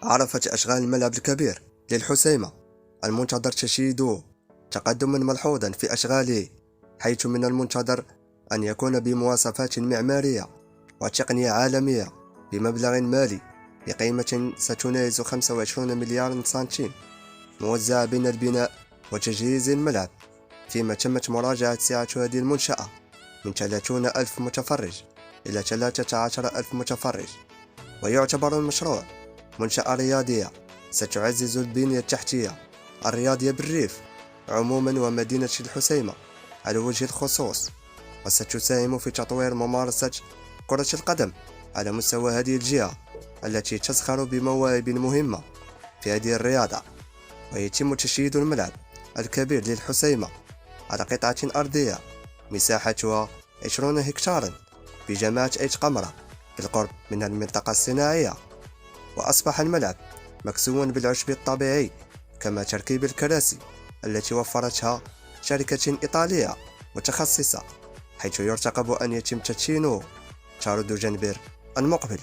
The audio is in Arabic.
عرفت أشغال الملعب الكبير للحسيمة المنتظر تشييده تقدما ملحوظا في أشغاله، حيث من المنتظر أن يكون بمواصفات معمارية وتقنية عالمية بمبلغ مالي بقيمة ستناهز 25 مليار سنتيم، موزعة بين البناء وتجهيز الملعب، فيما تمت مراجعة سعة هذه المنشأة من 30 ألف متفرج إلى 13 ألف متفرج. ويعتبر المشروع منشأة رياضية ستعزز البنية التحتية الرياضية بالريف عموما ومدينة الحسيمة على وجه الخصوص، وستساهم في تطوير ممارسة كرة القدم على مستوى هذه الجهة التي تزخر بمواهب مهمة في هذه الرياضة. ويتم تشييد الملعب الكبير للحسيمة على قطعة أرضية مساحتها 20 هكتارا بجامعة أيت قمرة بالقرب من المنطقة الصناعية. وأصبح الملعب مكسوا بالعشب الطبيعي، كما تركيب الكراسي التي وفرتها شركة إيطالية متخصصة، حيث يرتقب أن يتم تدشينه شهر دجنبر المقبل.